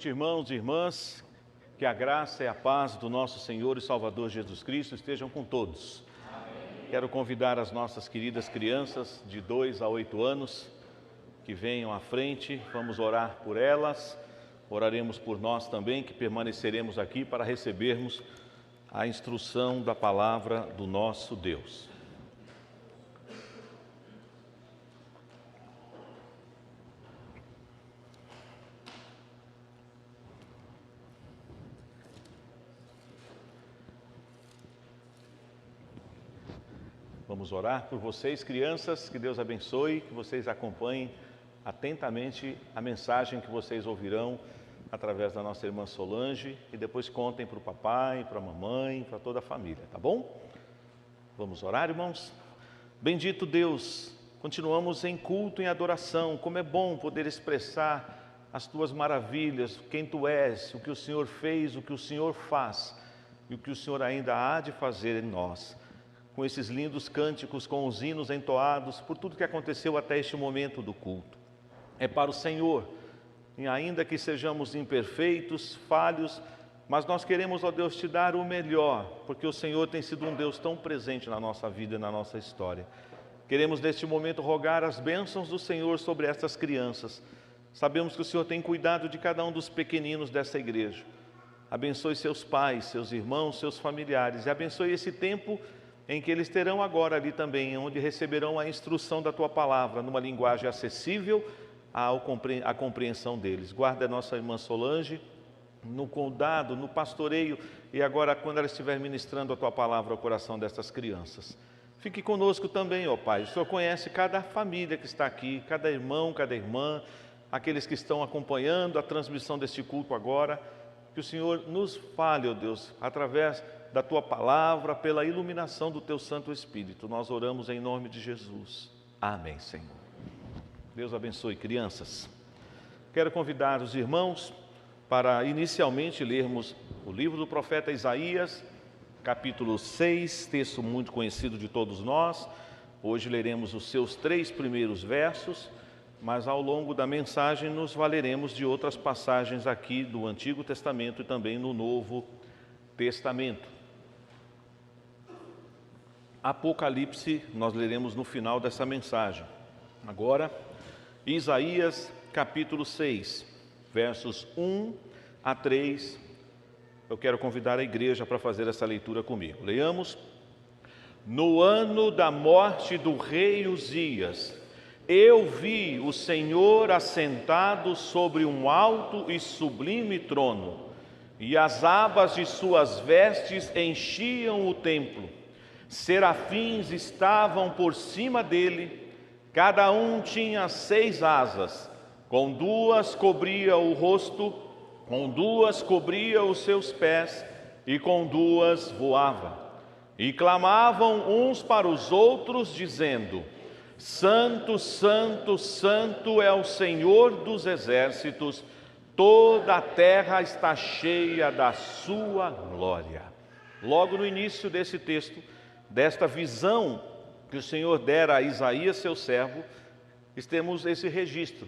noite, irmãos e irmãs. Que a graça e a paz do nosso Senhor e Salvador Jesus Cristo estejam com todos. Amém. Quero convidar as nossas queridas crianças de 2 a 8 anos que venham à frente. Vamos orar por elas. Oraremos por nós também, que permaneceremos aqui para recebermos a instrução da palavra do nosso Deus. Vamos orar por vocês, crianças, que Deus abençoe, que vocês acompanhem atentamente a mensagem que vocês ouvirão através da nossa irmã Solange e depois contem para o papai, para a mamãe, para toda a família, tá bom? Vamos orar, irmãos? Bendito Deus, continuamos em culto, em adoração. Como é bom poder expressar as tuas maravilhas, quem tu és, o que o Senhor fez, o que o Senhor faz e o que o Senhor ainda há de fazer em nós. Com esses lindos cânticos, com os hinos entoados, por tudo que aconteceu até este momento do culto. É para o Senhor, e ainda que sejamos imperfeitos, falhos, mas nós queremos, ó Deus, te dar o melhor, porque o Senhor tem sido um Deus tão presente na nossa vida e na nossa história. Queremos neste momento rogar as bênçãos do Senhor sobre estas crianças. Sabemos que o Senhor tem cuidado de cada um dos pequeninos dessa igreja. Abençoe seus pais, seus irmãos, seus familiares, e abençoe esse tempo em que eles terão agora ali também, onde receberão a instrução da Tua Palavra, numa linguagem acessível à compreensão deles. Guarda a nossa irmã Solange no cuidado, no pastoreio, e agora quando ela estiver ministrando a Tua Palavra ao coração dessas crianças. Fique conosco também, ó Pai. O Senhor conhece cada família que está aqui, cada irmão, cada irmã, aqueles que estão acompanhando a transmissão deste culto agora. Que o Senhor nos fale, ó Deus, através da Tua Palavra, pela iluminação do Teu Santo Espírito. Nós oramos em nome de Jesus. Amém, Senhor. Deus abençoe, crianças. Quero convidar os irmãos para inicialmente lermos o livro do profeta Isaías, capítulo 6, texto muito conhecido de todos nós. Hoje leremos os seus 3 primeiros versos, mas ao longo da mensagem nos valeremos de outras passagens aqui do Antigo Testamento e também no Novo Testamento. Apocalipse nós leremos no final dessa mensagem. Agora, Isaías capítulo 6, versos 1 a 3. Eu quero convidar a igreja para fazer essa leitura comigo. Leiamos. No ano da morte do rei Uzias, eu vi o Senhor assentado sobre um alto e sublime trono, e as abas de suas vestes enchiam o templo. Serafins estavam por cima dele, cada um tinha 6 asas, com 2 cobria o rosto, com 2 cobria os seus pés, e com 2 voava. E clamavam uns para os outros, dizendo: Santo, Santo, Santo é o Senhor dos exércitos, toda a terra está cheia da sua glória. Logo no início desse texto, desta visão que o Senhor dera a Isaías, seu servo, temos esse registro.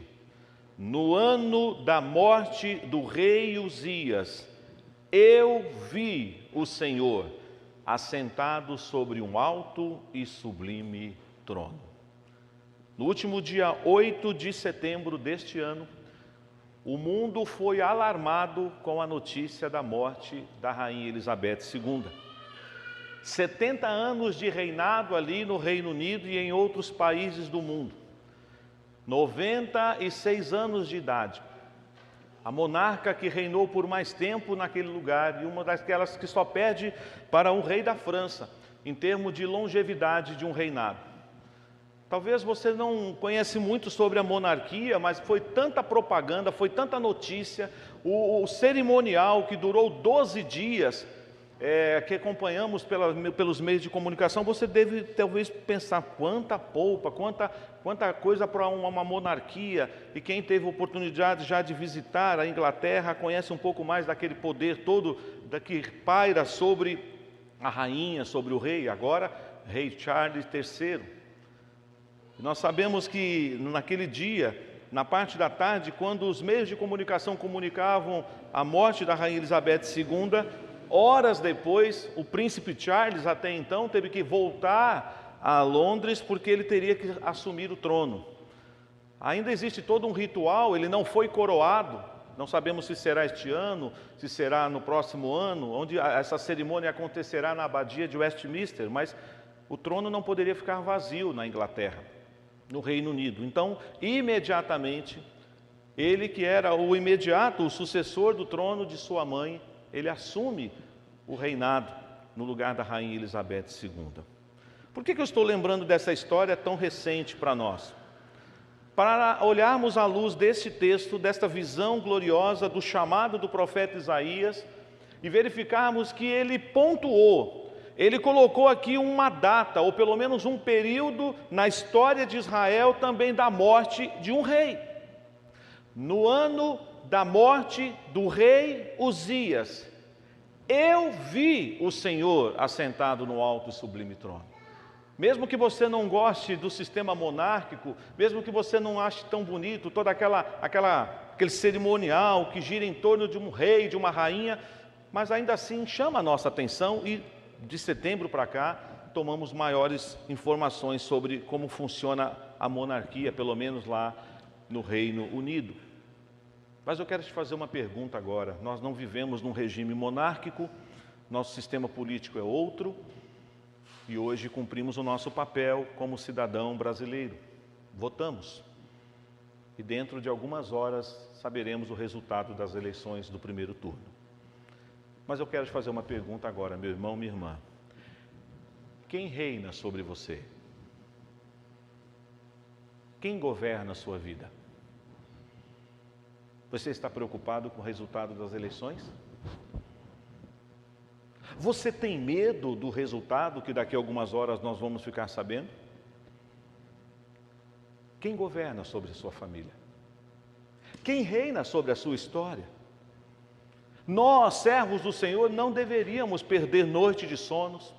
No ano da morte do rei Uzias, eu vi o Senhor assentado sobre um alto e sublime trono. No último dia 8 de setembro deste ano, o mundo foi alarmado com a notícia da morte da rainha Elizabeth II. 70 anos de reinado ali no Reino Unido e em outros países do mundo. 96 anos de idade. A monarca que reinou por mais tempo naquele lugar e uma daquelas que só perde para um rei da França, em termos de longevidade de um reinado. Talvez você não conhece muito sobre a monarquia, mas foi tanta propaganda, foi tanta notícia, o cerimonial que durou 12 dias, que acompanhamos pelos meios de comunicação. Você deve talvez pensar quanta polpa, quanta coisa para uma monarquia, e quem teve oportunidade já de visitar a Inglaterra conhece um pouco mais daquele poder todo que paira sobre a rainha, sobre o rei, agora rei Charles III. Nós sabemos que naquele dia na parte da tarde, quando os meios de comunicação comunicavam a morte da Rainha Elizabeth II, horas depois, o príncipe Charles, até então, teve que voltar a Londres porque ele teria que assumir o trono. Ainda existe todo um ritual, ele não foi coroado, não sabemos se será este ano, se será no próximo ano, onde essa cerimônia acontecerá na abadia de Westminster, mas o trono não poderia ficar vazio na Inglaterra, no Reino Unido. Então, imediatamente, ele que era o imediato, o sucessor do trono de sua mãe, ele assume o reinado no lugar da Rainha Elizabeth II. Por que eu estou lembrando dessa história tão recente para nós? Para olharmos à luz desse texto, desta visão gloriosa do chamado do profeta Isaías e verificarmos que ele pontuou, ele colocou aqui uma data, ou pelo menos um período na história de Israel também da morte de um rei. No ano da morte do rei Uzias, eu vi o Senhor assentado no alto e sublime trono. Mesmo que você não goste do sistema monárquico, mesmo que você não ache tão bonito todo aquele cerimonial que gira em torno de um rei, de uma rainha, mas ainda assim chama a nossa atenção e de setembro para cá tomamos maiores informações sobre como funciona a monarquia, pelo menos lá no Reino Unido. Mas eu quero te fazer uma pergunta agora. Nós não vivemos num regime monárquico, nosso sistema político é outro, e hoje cumprimos o nosso papel como cidadão brasileiro. Votamos. E dentro de algumas horas saberemos o resultado das eleições do primeiro turno. Mas eu quero te fazer uma pergunta agora, meu irmão, minha irmã. Quem reina sobre você? Quem governa a sua vida? Você está preocupado com o resultado das eleições? Você tem medo do resultado que daqui a algumas horas nós vamos ficar sabendo? Quem governa sobre a sua família? Quem reina sobre a sua história? Nós, servos do Senhor, não deveríamos perder noite de sonos.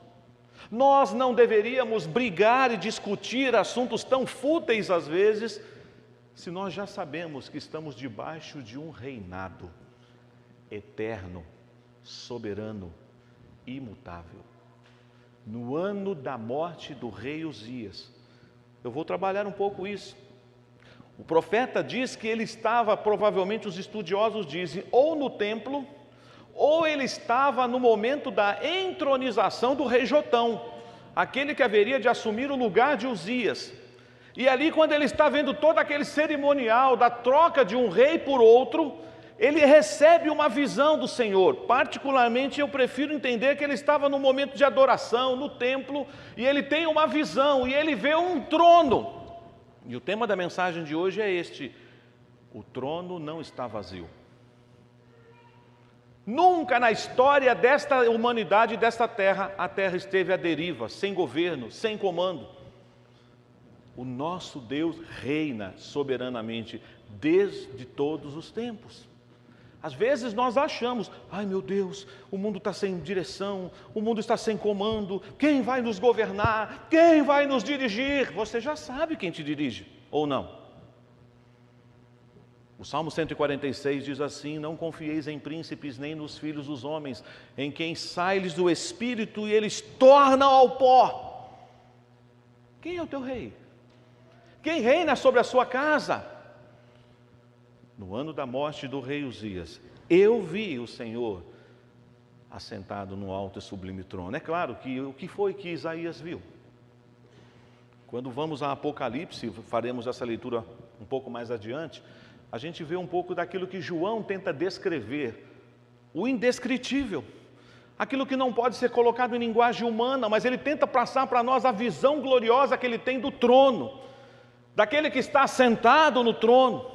Nós não deveríamos brigar e discutir assuntos tão fúteis às vezes, se nós já sabemos que estamos debaixo de um reinado eterno, soberano, imutável. No ano da morte do rei Uzias, eu vou trabalhar um pouco isso. O profeta diz que ele estava, provavelmente os estudiosos dizem, ou no templo, ou ele estava no momento da entronização do rei Jotão, aquele que haveria de assumir o lugar de Uzias. E ali, quando ele está vendo todo aquele cerimonial da troca de um rei por outro, ele recebe uma visão do Senhor. Particularmente, eu prefiro entender que ele estava no momento de adoração, no templo, e ele tem uma visão, e ele vê um trono. E o tema da mensagem de hoje é este: o trono não está vazio. Nunca na história desta humanidade, desta terra, a terra esteve à deriva, sem governo, sem comando. O nosso Deus reina soberanamente desde todos os tempos. Às vezes nós achamos, ai meu Deus, o mundo está sem direção, o mundo está sem comando, quem vai nos governar, quem vai nos dirigir? Você já sabe quem te dirige, ou não? O Salmo 146 diz assim: não confieis em príncipes nem nos filhos dos homens, em quem sai-lhes do espírito e eles tornam ao pó. Quem é o teu rei? Quem reina sobre a sua casa? No ano da morte do rei Uzias, eu vi o Senhor assentado no alto e sublime trono. É claro que o que foi que Isaías viu? Quando vamos a Apocalipse, faremos essa leitura um pouco mais adiante, a gente vê um pouco daquilo que João tenta descrever, o indescritível, aquilo que não pode ser colocado em linguagem humana, mas ele tenta passar para nós a visão gloriosa que ele tem do trono, daquele que está sentado no trono.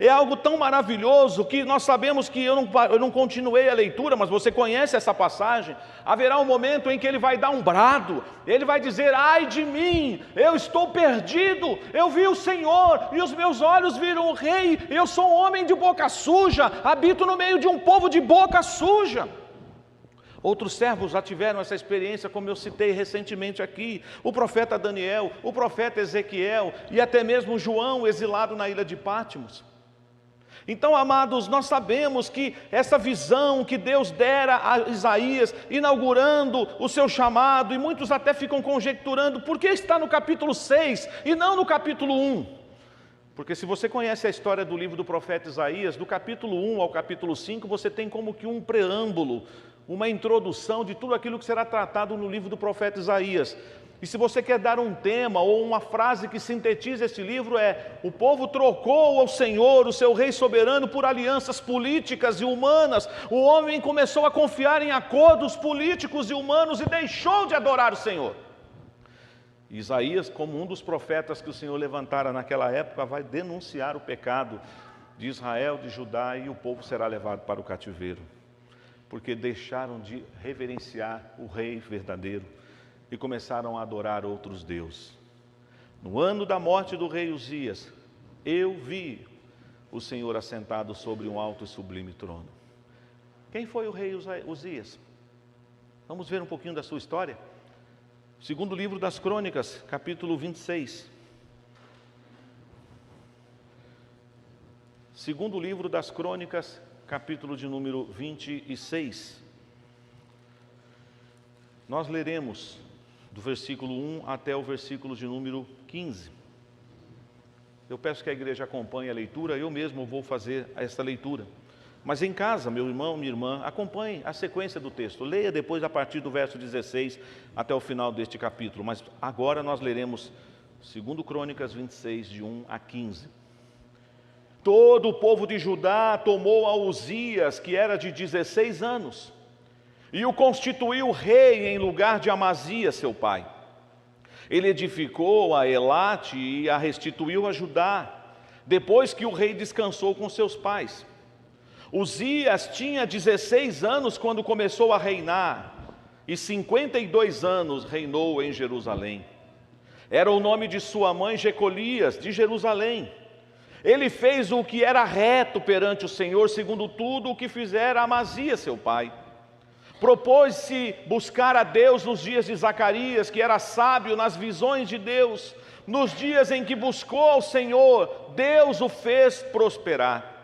É algo tão maravilhoso que nós sabemos que eu não continuei a leitura, mas você conhece essa passagem. Haverá um momento em que ele vai dar um brado, ele vai dizer: ai de mim, eu estou perdido, eu vi o Senhor e os meus olhos viram o Rei, eu sou um homem de boca suja, habito no meio de um povo de boca suja. Outros servos já tiveram essa experiência, como eu citei recentemente aqui, o profeta Daniel, o profeta Ezequiel e até mesmo João, exilado na ilha de Patmos. Então, amados, nós sabemos que essa visão que Deus dera a Isaías, inaugurando o seu chamado, e muitos até ficam conjecturando, por que está no capítulo 6 e não no capítulo 1? Porque se você conhece a história do livro do profeta Isaías, do capítulo 1 ao capítulo 5, você tem como que um preâmbulo, uma introdução de tudo aquilo que será tratado no livro do profeta Isaías. E se você quer dar um tema ou uma frase que sintetiza esse livro o povo trocou ao Senhor, o seu rei soberano, por alianças políticas e humanas. O homem começou a confiar em acordos políticos e humanos e deixou de adorar o Senhor. Isaías, como um dos profetas que o Senhor levantara naquela época, vai denunciar o pecado de Israel, de Judá, e o povo será levado para o cativeiro, porque deixaram de reverenciar o rei verdadeiro e começaram a adorar outros deuses. No ano da morte do rei Uzias, eu vi o Senhor assentado sobre um alto e sublime trono. Quem foi o rei Uzias? Vamos ver um pouquinho da sua história? Segundo livro das Crônicas, capítulo 26. Segundo livro das Crônicas, capítulo de número 26. Nós leremos do versículo 1 até o versículo de número 15. Eu peço que a igreja acompanhe a leitura, eu mesmo vou fazer essa leitura. Mas em casa, meu irmão, minha irmã, acompanhe a sequência do texto. Leia depois a partir do verso 16 até o final deste capítulo. Mas agora nós leremos 2 Crônicas 26, de 1 a 15. Todo o povo de Judá tomou a Uzias, que era de 16 anos, e o constituiu rei em lugar de Amazias, seu pai. Ele edificou a Elate e a restituiu a Judá, depois que o rei descansou com seus pais. Uzias tinha 16 anos quando começou a reinar, e 52 anos reinou em Jerusalém. Era o nome de sua mãe Jecolias, de Jerusalém. Ele fez o que era reto perante o Senhor, segundo tudo o que fizera Amazias, seu pai. Propôs-se buscar a Deus nos dias de Zacarias, que era sábio nas visões de Deus. Nos dias em que buscou ao Senhor, Deus o fez prosperar.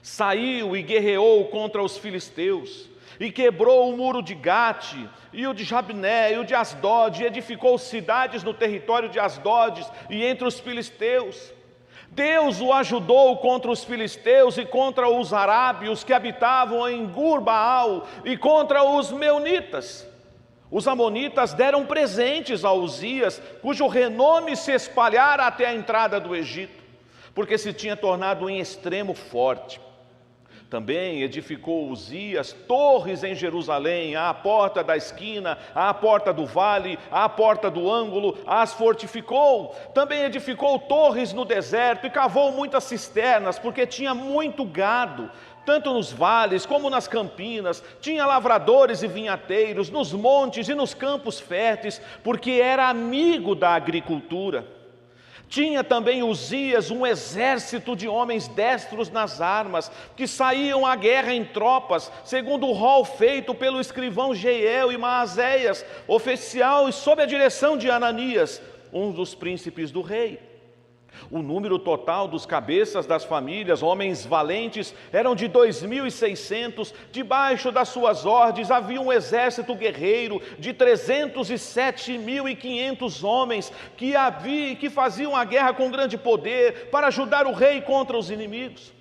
Saiu e guerreou contra os filisteus, e quebrou o muro de Gate, e o de Jabné, e o de Asdod, e edificou cidades no território de Asdod e entre os filisteus. Deus o ajudou contra os filisteus e contra os arábios que habitavam em Gur-Baal e contra os meunitas. Os amonitas deram presentes a Uzias, cujo renome se espalhara até a entrada do Egito, porque se tinha tornado em extremo forte. Também edificou Uzias torres em Jerusalém, à porta da esquina, à porta do vale, à porta do ângulo, as fortificou. Também edificou torres no deserto e cavou muitas cisternas, porque tinha muito gado, tanto nos vales como nas campinas. Tinha lavradores e vinhateiros, nos montes e nos campos férteis, porque era amigo da agricultura. Tinha também Uzias um exército de homens destros nas armas, que saíam à guerra em tropas, segundo o rol feito pelo escrivão Jeiel e Maazéias, oficial e sob a direção de Ananias, um dos príncipes do rei. O número total dos cabeças das famílias, homens valentes, eram de 2.600, debaixo das suas ordens havia um exército guerreiro de 307.500 homens, que faziam a guerra com grande poder, para ajudar o rei contra os inimigos.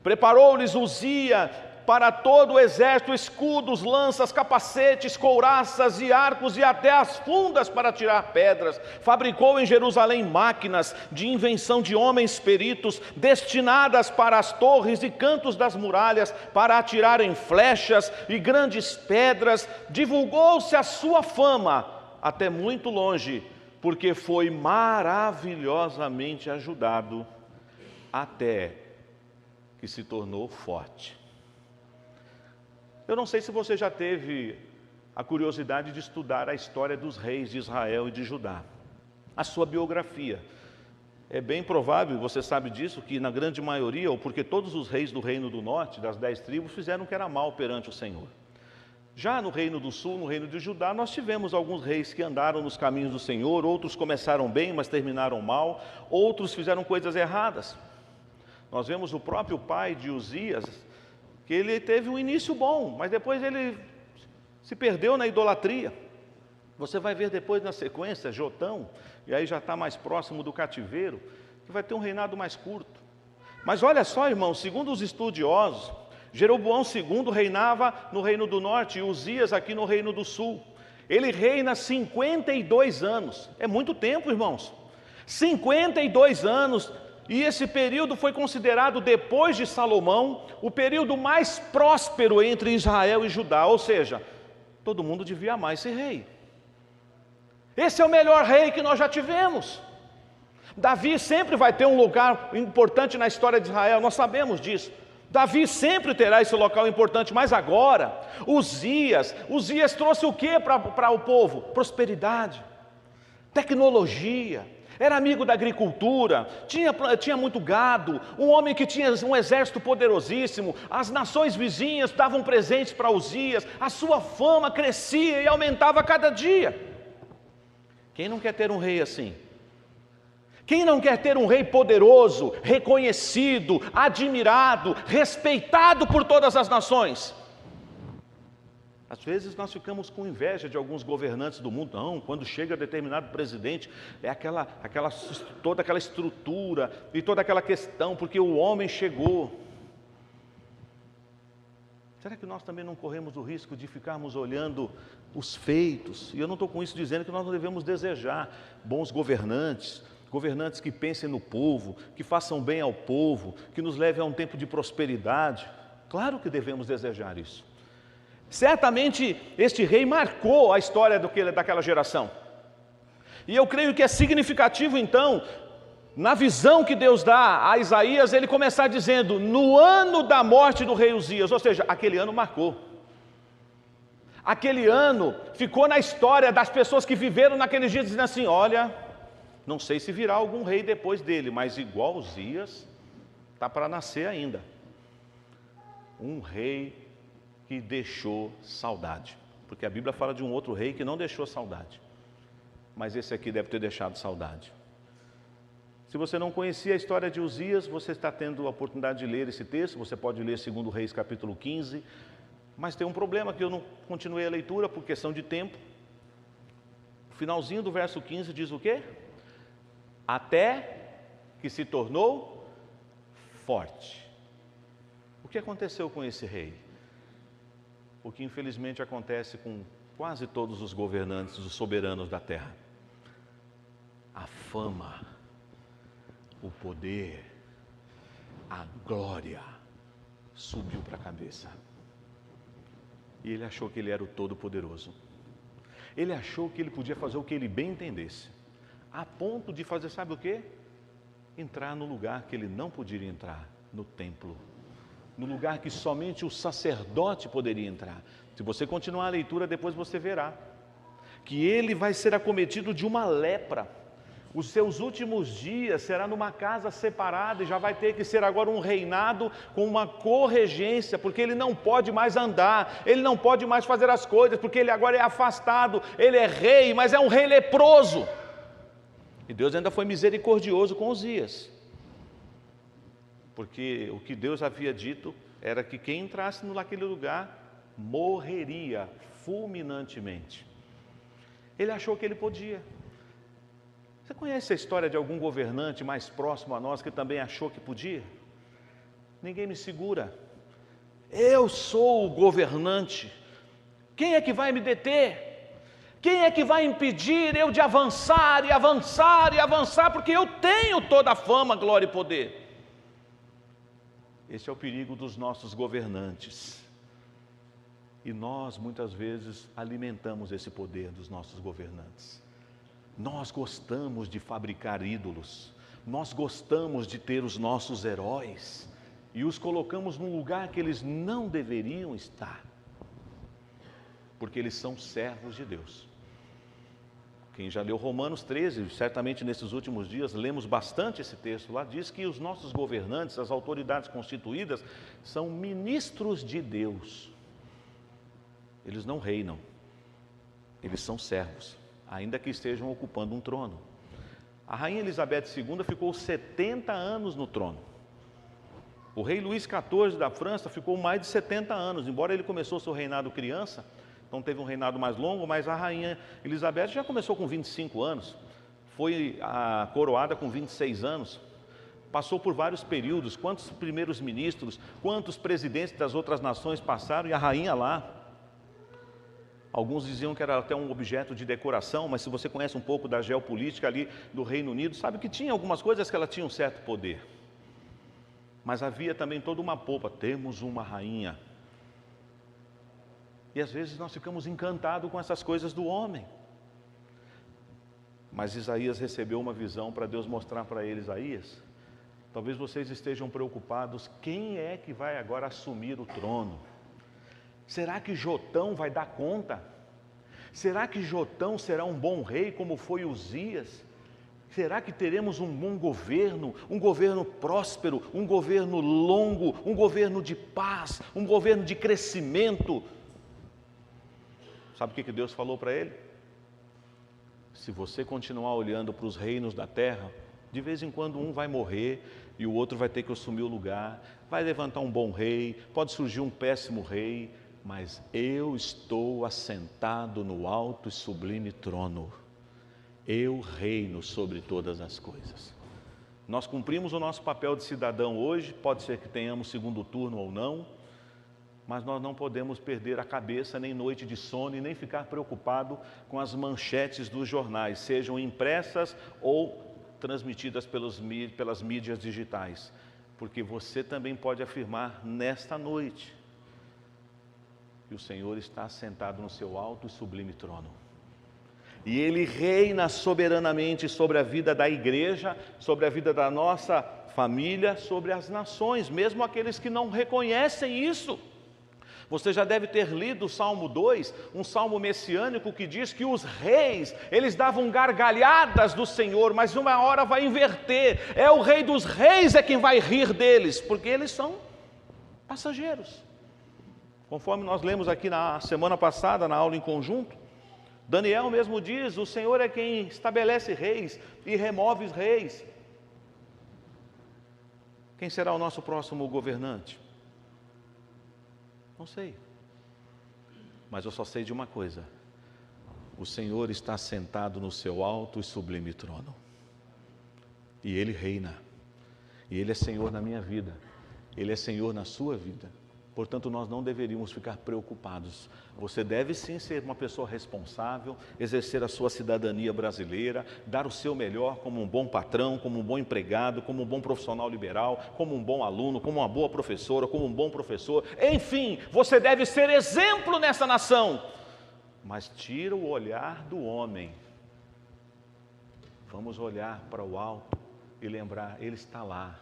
Preparou-lhes Uzias para todo o exército escudos, lanças, capacetes, couraças e arcos e até as fundas para tirar pedras. Fabricou em Jerusalém máquinas de invenção de homens peritos, destinadas para as torres e cantos das muralhas, para atirarem flechas e grandes pedras. Divulgou-se a sua fama até muito longe, porque foi maravilhosamente ajudado, até que se tornou forte. Eu não sei se você já teve a curiosidade de estudar a história dos reis de Israel e de Judá, a sua biografia. É bem provável, você sabe disso, que na grande maioria, ou porque todos os reis do reino do norte, das 10 tribos, fizeram o que era mal perante o Senhor. Já no reino do sul, no reino de Judá, nós tivemos alguns reis que andaram nos caminhos do Senhor, outros começaram bem, mas terminaram mal, outros fizeram coisas erradas. Nós vemos o próprio pai de Uzias, que ele teve um início bom, mas depois ele se perdeu na idolatria. Você vai ver depois na sequência, Jotão, e aí já está mais próximo do cativeiro, que vai ter um reinado mais curto. Mas olha só, irmãos, segundo os estudiosos, Jeroboão II reinava no reino do norte e Uzias aqui no reino do sul. Ele reina 52 anos, é muito tempo, irmãos. 52 anos, e esse período foi considerado, depois de Salomão, o período mais próspero entre Israel e Judá, ou seja, todo mundo devia amar esse rei. Esse é o melhor rei que nós já tivemos. Davi sempre vai ter um lugar importante na história de Israel, nós sabemos disso. Davi sempre terá esse local importante, mas agora, Uzias trouxe o que para o povo? Prosperidade, tecnologia, era amigo da agricultura, tinha muito gado, um homem que tinha um exército poderosíssimo, as nações vizinhas davam presentes para Uzias, a sua fama crescia e aumentava a cada dia. Quem não quer ter um rei assim? Quem não quer ter um rei poderoso, reconhecido, admirado, respeitado por todas as nações? Às vezes nós ficamos com inveja de alguns governantes do mundo. Não, quando chega determinado presidente, é toda aquela estrutura e toda aquela questão, porque o homem chegou. Será que nós também não corremos o risco de ficarmos olhando os feitos? E eu não estou com isso dizendo que nós não devemos desejar bons governantes que pensem no povo, que façam bem ao povo, que nos levem a um tempo de prosperidade. Claro que devemos desejar isso. Certamente este rei marcou a história daquela geração. E eu creio que é significativo então, na visão que Deus dá a Isaías, ele começar dizendo, no ano da morte do rei Uzias, ou seja, aquele ano marcou. Aquele ano ficou na história das pessoas que viveram naqueles dias, dizendo assim, olha, não sei se virá algum rei depois dele, mas igual Uzias, está para nascer ainda. Um rei que deixou saudade, porque a Bíblia fala de um outro rei que não deixou saudade, mas esse aqui deve ter deixado saudade. Se você não conhecia a história de Uzias, você está tendo a oportunidade de ler esse texto, você pode ler 2 Reis capítulo 15, mas tem um problema que eu não continuei a leitura por questão de tempo. O finalzinho do verso 15 diz o quê? Até que se tornou forte. O que aconteceu com esse rei? O que infelizmente acontece com quase todos os governantes, os soberanos da terra. A fama, o poder, a glória subiu para a cabeça. E ele achou que ele era o Todo-Poderoso. Ele achou que ele podia fazer o que ele bem entendesse. A ponto de fazer, sabe o quê? Entrar no lugar que ele não poderia entrar, no templo. No lugar que somente o sacerdote poderia entrar. Se você continuar a leitura, depois você verá que ele vai ser acometido de uma lepra. Os seus últimos dias será numa casa separada e já vai ter que ser agora um reinado com uma corregência, porque ele não pode mais andar, ele não pode mais fazer as coisas, porque ele agora é afastado, ele é rei, mas é um rei leproso. E Deus ainda foi misericordioso com Uzias, porque o que Deus havia dito era que quem entrasse naquele lugar morreria fulminantemente. Ele achou que ele podia. Você conhece a história de algum governante mais próximo a nós que também achou que podia? Ninguém me segura. Eu sou o governante. Quem é que vai me deter? Quem é que vai impedir eu de avançar e avançar e avançar? Porque eu tenho toda a fama, glória e poder. Esse é o perigo dos nossos governantes. E nós, muitas vezes, alimentamos esse poder dos nossos governantes. Nós gostamos de fabricar ídolos. Nós gostamos de ter os nossos heróis. E os colocamos num lugar que eles não deveriam estar. Porque eles são servos de Deus. Quem já leu Romanos 13, certamente nesses últimos dias lemos bastante esse texto lá, diz que os nossos governantes, as autoridades constituídas, são ministros de Deus. eles não reinam, eles são servos, ainda que estejam ocupando um trono. A rainha Elizabeth II ficou 70 anos no trono. O rei Luís XIV da França ficou mais de 70 anos, embora ele começou seu reinado criança, então teve um reinado mais longo, mas a rainha Elizabeth já começou com 25 anos, foi coroada com 26 anos, passou por vários períodos, quantos primeiros ministros, quantos presidentes das outras nações passaram, e a rainha lá. Alguns diziam que era até um objeto de decoração, mas se você conhece um pouco da geopolítica ali do Reino Unido, sabe que tinha algumas coisas que ela tinha um certo poder. Mas havia também toda uma polpa, temos uma rainha. E às vezes nós ficamos encantados com essas coisas do homem. Mas Isaías recebeu uma visão para Deus mostrar para ele, Isaías, talvez vocês estejam preocupados, quem é que vai agora assumir o trono? Será que Jotão vai dar conta? Será que Jotão será um bom rei como foi Uzias? Será que teremos um bom governo, um governo próspero, um governo longo, um governo de paz, um governo de crescimento? Sabe o que Deus falou para ele? Se você continuar olhando para os reinos da terra, de vez em quando um vai morrer e o outro vai ter que assumir o lugar, vai levantar um bom rei, pode surgir um péssimo rei, mas eu estou assentado no alto e sublime trono. Eu reino sobre todas as coisas. Nós cumprimos o nosso papel de cidadão hoje, pode ser que tenhamos segundo turno ou não, mas nós não podemos perder a cabeça, nem noite de sono, e nem ficar preocupado com as manchetes dos jornais, sejam impressas ou transmitidas pelas mídias digitais, porque você também pode afirmar nesta noite que o Senhor está assentado no seu alto e sublime trono. E Ele reina soberanamente sobre a vida da igreja, sobre a vida da nossa família, sobre as nações, mesmo aqueles que não reconhecem isso. Você já deve ter lido o Salmo 2, um salmo messiânico que diz que os reis, eles davam gargalhadas do Senhor, mas uma hora vai inverter, é o rei dos reis é quem vai rir deles, porque eles são passageiros. Conforme nós lemos aqui na semana passada, na aula em conjunto, Daniel mesmo diz, o Senhor é quem estabelece reis e remove os reis. Quem será o nosso próximo governante? Não sei, mas eu só sei de uma coisa, o Senhor está sentado no seu alto e sublime trono, e Ele reina, e Ele é Senhor na minha vida, Ele é Senhor na sua vida, portanto nós não deveríamos ficar preocupados. Você deve sim ser uma pessoa responsável, exercer a sua cidadania brasileira, dar o seu melhor como um bom patrão, como um bom empregado, como um bom profissional liberal, como um bom aluno, como uma boa professora, como um bom professor, enfim, você deve ser exemplo nessa nação, mas tira o olhar do homem, vamos olhar para o alto e lembrar, Ele está lá,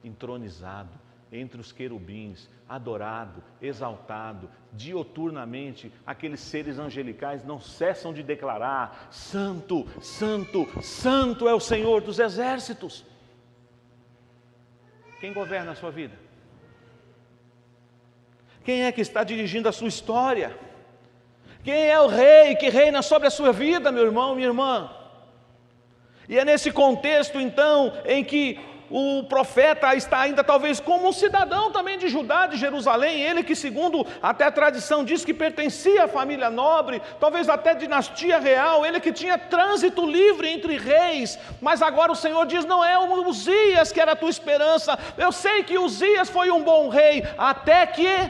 entronizado, entre os querubins, adorado, exaltado, dioturnamente, aqueles seres angelicais não cessam de declarar, santo, santo, santo é o Senhor dos exércitos. Quem governa a sua vida? Quem é que está dirigindo a sua história? Quem é o rei que reina sobre a sua vida, meu irmão, minha irmã? E é nesse contexto, então, em que o profeta está ainda talvez como um cidadão também de Judá, de Jerusalém, ele que segundo até a tradição diz que pertencia à família nobre, talvez até dinastia real, ele que tinha trânsito livre entre reis, mas agora o Senhor diz, não é o Uzias que era a tua esperança, eu sei que Uzias foi um bom rei, até que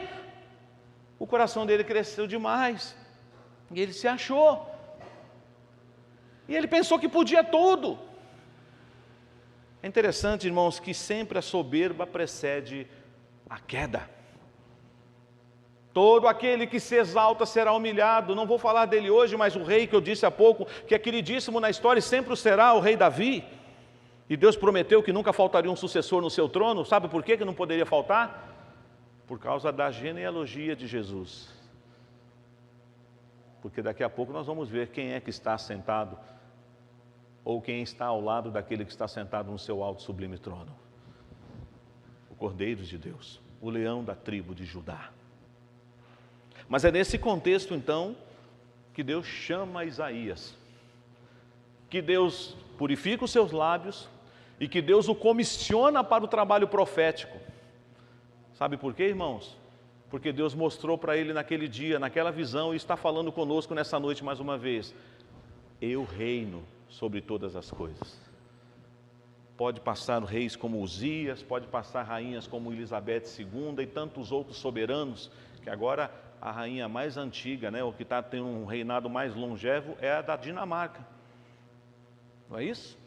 o coração dele cresceu demais, e ele se achou, e ele pensou que podia tudo. É interessante, irmãos, que sempre a soberba precede a queda. Todo aquele que se exalta será humilhado. Não vou falar dele hoje, mas o rei que eu disse há pouco, que é queridíssimo na história e sempre o será, o rei Davi. E Deus prometeu que nunca faltaria um sucessor no seu trono. Sabe por que não poderia faltar? Por causa da genealogia de Jesus. Porque daqui a pouco nós vamos ver quem é que está sentado ou quem está ao lado daquele que está sentado no seu alto sublime trono. O Cordeiro de Deus, o leão da tribo de Judá. Mas é nesse contexto, então, que Deus chama Isaías, que Deus purifica os seus lábios e que Deus o comissiona para o trabalho profético. Sabe por quê, irmãos? Porque Deus mostrou para ele naquele dia, naquela visão, e está falando conosco nessa noite mais uma vez: eu reino sobre todas as coisas. Pode passar reis como Uzias, pode passar rainhas como Elizabeth II e tantos outros soberanos, que agora a rainha mais antiga, o que tem um reinado mais longevo é a da Dinamarca. Não é isso?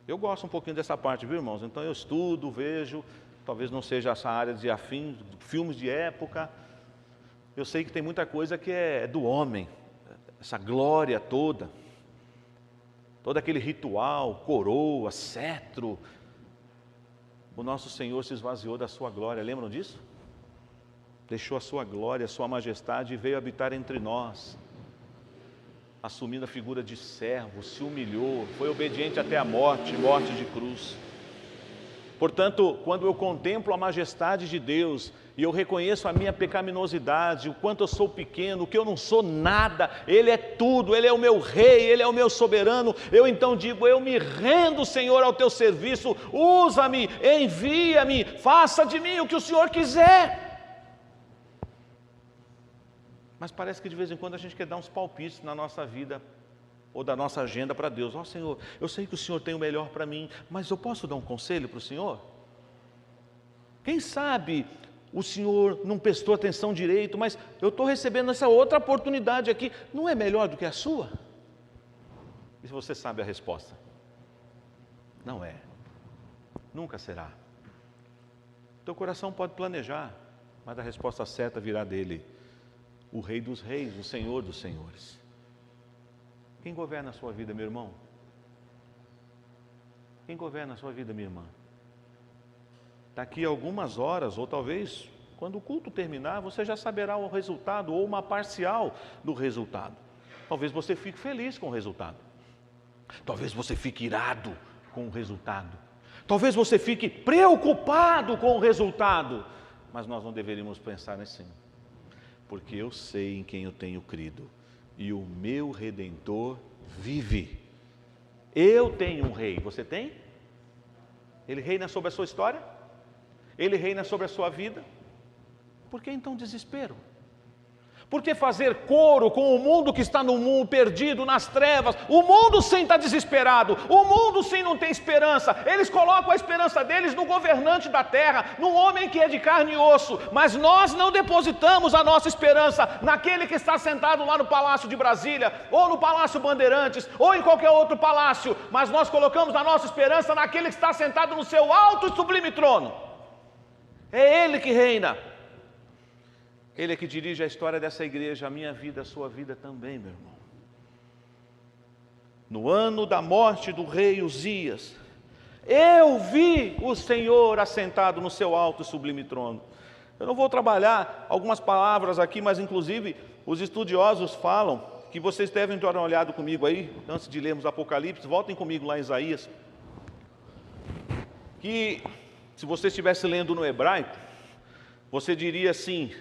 Eu gosto um pouquinho dessa parte, viu, irmãos? Então eu estudo, vejo, talvez não seja essa área de afim, filmes de época. Eu sei que tem muita coisa que é do homem, essa glória toda, todo aquele ritual, coroa, cetro. O nosso Senhor se esvaziou da sua glória, lembram disso? Deixou a sua glória, a sua majestade e veio habitar entre nós, assumindo a figura de servo, se humilhou, foi obediente até a morte de cruz. Portanto, quando eu contemplo a majestade de Deus e eu reconheço a minha pecaminosidade, o quanto eu sou pequeno, o que eu não sou nada, Ele é tudo, Ele é o meu rei, Ele é o meu soberano, eu então digo: eu me rendo, Senhor, ao teu serviço, usa-me, envia-me, faça de mim o que o Senhor quiser. Mas parece que de vez em quando a gente quer dar uns palpites na nossa vida ou da nossa agenda para Deus. Senhor, eu sei que o Senhor tem o melhor para mim, mas eu posso dar um conselho para o Senhor? Quem sabe o Senhor não prestou atenção direito, mas eu estou recebendo essa outra oportunidade aqui, não é melhor do que a sua? E se você sabe a resposta? Não é, nunca será. Teu coração pode planejar, mas a resposta certa virá dele, o Rei dos Reis, o Senhor dos Senhores. Quem governa a sua vida, meu irmão? Quem governa a sua vida, minha irmã? Daqui a algumas horas, ou talvez quando o culto terminar, você já saberá o resultado, ou uma parcial do resultado. Talvez você fique feliz com o resultado. Talvez você fique irado com o resultado. Talvez você fique preocupado com o resultado. Mas nós não deveríamos pensar assim. Porque eu sei em quem eu tenho crido, e o meu Redentor vive. Eu tenho um rei, você tem? Ele reina sobre a sua história? Ele reina sobre a sua vida? Por que então desespero? Por que fazer coro com o mundo que está no mundo perdido, nas trevas? O mundo sim está desesperado, o mundo sim não tem esperança. Eles colocam a esperança deles no governante da terra, no homem que é de carne e osso. Mas nós não depositamos a nossa esperança naquele que está sentado lá no Palácio de Brasília, ou no Palácio Bandeirantes, ou em qualquer outro palácio. Mas nós colocamos a nossa esperança naquele que está sentado no seu alto e sublime trono. É Ele que reina. Ele é que dirige a história dessa igreja, a minha vida, a sua vida também, meu irmão. No ano da morte do rei Uzias, eu vi o Senhor assentado no seu alto e sublime trono. Eu não vou trabalhar algumas palavras aqui, mas inclusive os estudiosos falam que vocês devem dar uma olhada comigo aí, antes de lermos Apocalipse, voltem comigo lá em Isaías, que se você estivesse lendo no hebraico, você diria assim: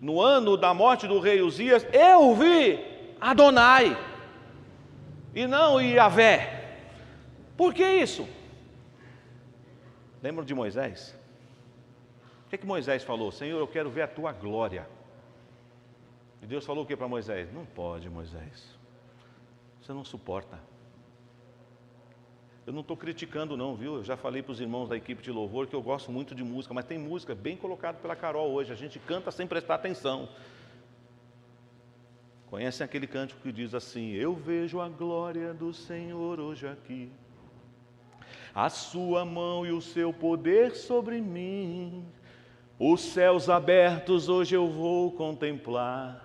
no ano da morte do rei Uzias, eu vi Adonai, e não Yahvé. Por que isso? Lembram de Moisés? O que Moisés falou? Senhor, eu quero ver a tua glória. E Deus falou o que para Moisés? Não pode, Moisés, você não suporta. Eu não estou criticando não, viu? Eu já falei para os irmãos da equipe de louvor que eu gosto muito de música, mas tem música bem colocada pela Carol hoje, a gente canta sem prestar atenção. Conhecem aquele cântico que diz assim: eu vejo a glória do Senhor hoje aqui, a sua mão e o seu poder sobre mim, os céus abertos hoje eu vou contemplar.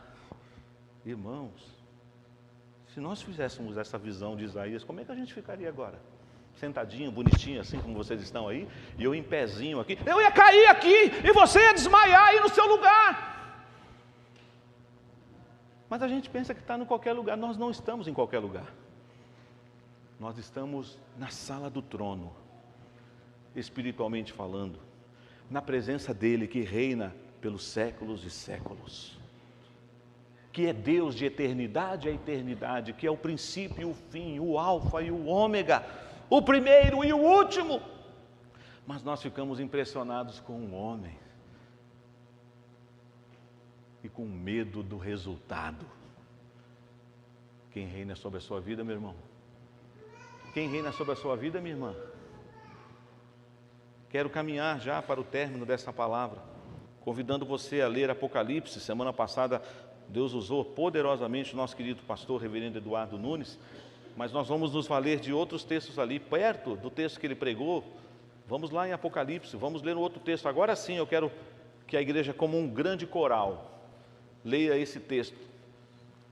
Irmãos, se nós fizéssemos essa visão de Isaías, como é que a gente ficaria agora? Sentadinho, bonitinho, assim como vocês estão aí, e eu em pezinho aqui, eu ia cair aqui, e você ia desmaiar aí no seu lugar. Mas a gente pensa que está em qualquer lugar. Nós não estamos em qualquer lugar. Nós estamos na sala do trono, espiritualmente falando, na presença dele que reina pelos séculos e séculos. que é Deus de eternidade a eternidade, que é o princípio e o fim, o alfa e o ômega, o primeiro e o último. Mas nós ficamos impressionados com um homem e com medo do resultado. Quem reina sobre a sua vida, meu irmão? Quem reina sobre a sua vida, minha irmã? Quero caminhar já para o término dessa palavra, convidando você a ler Apocalipse. Semana passada Deus usou poderosamente o nosso querido pastor, reverendo Eduardo Nunes, mas nós vamos nos valer de outros textos ali, perto do texto que ele pregou. Vamos lá em Apocalipse, vamos ler um outro texto. Agora sim eu quero que a igreja, como um grande coral, leia esse texto.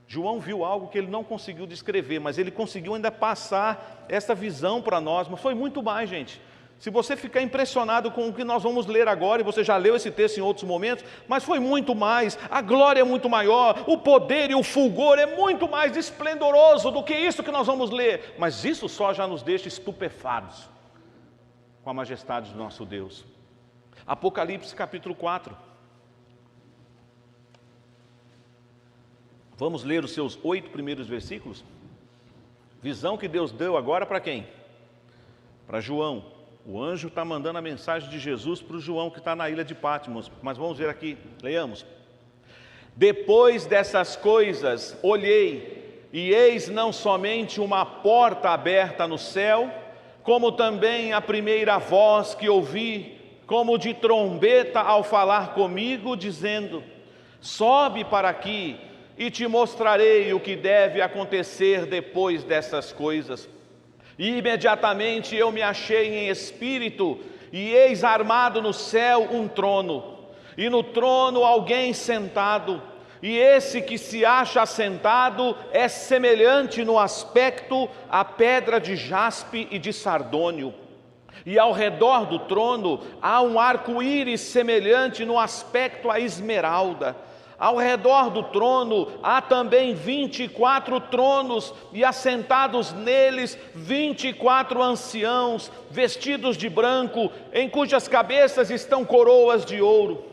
João viu algo que ele não conseguiu descrever, mas ele conseguiu ainda passar essa visão para nós. Mas foi muito mais, gente. Se você ficar impressionado com o que nós vamos ler agora, e você já leu esse texto em outros momentos, mas foi muito mais, a glória é muito maior, o poder e o fulgor é muito mais esplendoroso do que isso que nós vamos ler. Mas isso só já nos deixa estupefados com a majestade do nosso Deus. Apocalipse capítulo 4. Vamos ler os seus 8 primeiros versículos? Visão que Deus deu agora para quem? Para João. O anjo está mandando a mensagem de Jesus para o João que está na ilha de Patmos. Mas vamos ver aqui, leiamos. Depois dessas coisas, olhei, e eis não somente uma porta aberta no céu, como também a primeira voz que ouvi, como de trombeta ao falar comigo, dizendo: sobe para aqui, e te mostrarei o que deve acontecer depois dessas coisas. E imediatamente eu me achei em espírito, e eis armado no céu um trono, e no trono alguém sentado, e esse que se acha assentado é semelhante no aspecto à pedra de jaspe e de sardônio. E ao redor do trono há um arco-íris semelhante no aspecto à esmeralda. Ao redor do trono há também 24 tronos, e assentados neles 24 anciãos, vestidos de branco, em cujas cabeças estão coroas de ouro.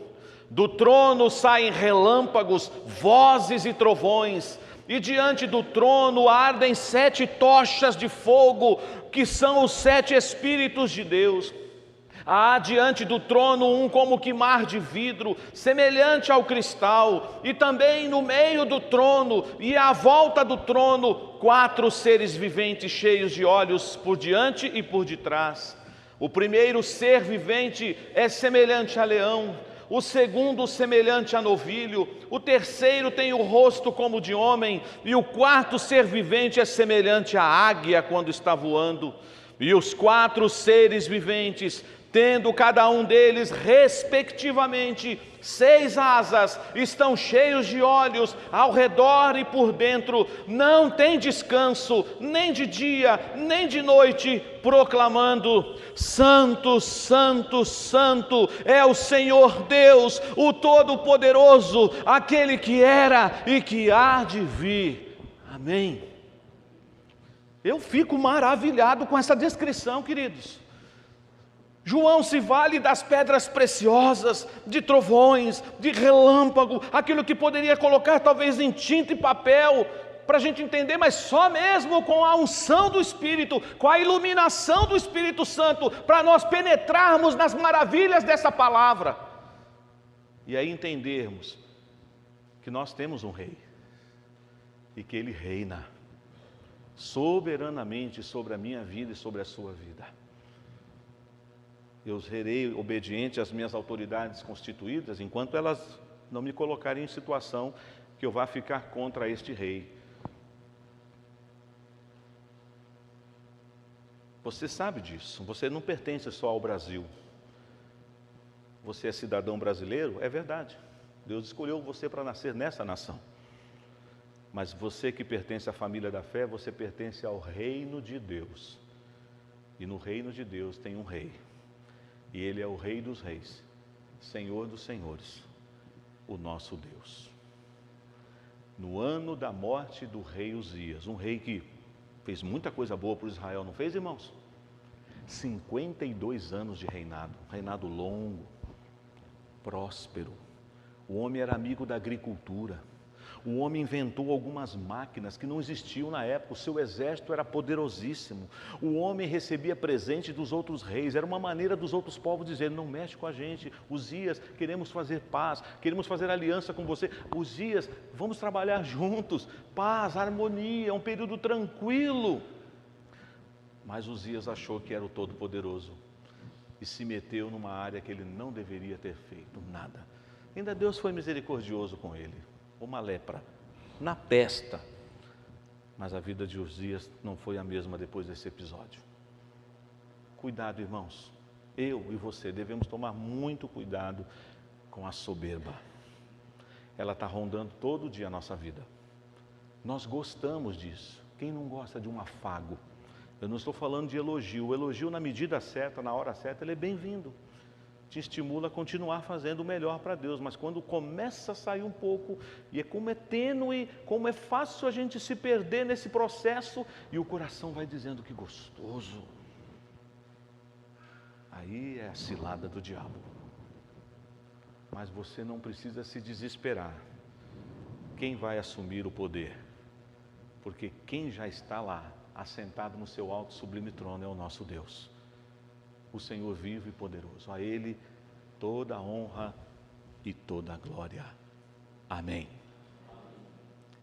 Do trono saem relâmpagos, vozes e trovões, e diante do trono ardem 7 tochas de fogo, que são os 7 Espíritos de Deus. Há diante do trono um como que mar de vidro, semelhante ao cristal, e também no meio do trono e à volta do trono 4 seres viventes cheios de olhos por diante e por detrás. O primeiro ser vivente é semelhante a leão, o segundo semelhante a novilho, o terceiro tem o rosto como de homem, e o quarto ser vivente é semelhante à águia quando está voando. E os 4 seres viventes, tendo cada um deles, respectivamente, 6 asas, estão cheios de olhos ao redor e por dentro, não tem descanso, nem de dia, nem de noite, proclamando: Santo, Santo, Santo é o Senhor Deus, o Todo-Poderoso, aquele que era e que há de vir. Amém. Eu fico maravilhado com essa descrição, queridos. João se vale das pedras preciosas, de trovões, de relâmpago, aquilo que poderia colocar talvez em tinta e papel, para a gente entender, mas só mesmo com a unção do Espírito, com a iluminação do Espírito Santo, para nós penetrarmos nas maravilhas dessa palavra, e aí entendermos que nós temos um rei, e que ele reina soberanamente sobre a minha vida e sobre a sua vida. Eu serei obediente às minhas autoridades constituídas, enquanto elas não me colocarem em situação que eu vá ficar contra este rei. Você sabe disso, você não pertence só ao Brasil. Você é cidadão brasileiro, é verdade. Deus escolheu você para nascer nessa nação. Mas você que pertence à família da fé, você pertence ao reino de Deus. E no reino de Deus tem um rei. E ele é o Rei dos Reis, Senhor dos Senhores, o nosso Deus. No ano da morte do rei Uzias, um rei que fez muita coisa boa para Israel, não fez, irmãos? 52 anos de reinado, um reinado longo, próspero. O homem era amigo da agricultura. O homem inventou algumas máquinas que não existiam na época, o seu exército era poderosíssimo. O homem recebia presente dos outros reis, era uma maneira dos outros povos dizer: não mexe com a gente, Uzias, queremos fazer paz, queremos fazer aliança com você. Uzias, vamos trabalhar juntos, paz, harmonia, um período tranquilo. Mas Uzias achou que era o Todo-Poderoso e se meteu numa área que ele não deveria ter feito nada. Ainda Deus foi misericordioso com ele, uma lepra na testa. Mas a vida de Uzias não foi a mesma depois desse episódio. Cuidado, irmãos, eu e você devemos tomar muito cuidado com a soberba. Ela está rondando todo dia a nossa vida. Nós gostamos disso. Quem não gosta de um afago? Eu não estou falando de elogio. O elogio, na medida certa, na hora certa, ele é bem-vindo. Te estimula a continuar fazendo o melhor para Deus. Mas quando começa a sair um pouco, e como é tênue, como é fácil a gente se perder nesse processo, e o coração vai dizendo: que gostoso. Aí é a cilada do diabo. Mas você não precisa se desesperar. Quem vai assumir o poder? Porque quem já está lá, assentado no seu alto sublime trono, é o nosso Deus, o Senhor vivo e poderoso. A Ele toda a honra e toda a glória. Amém.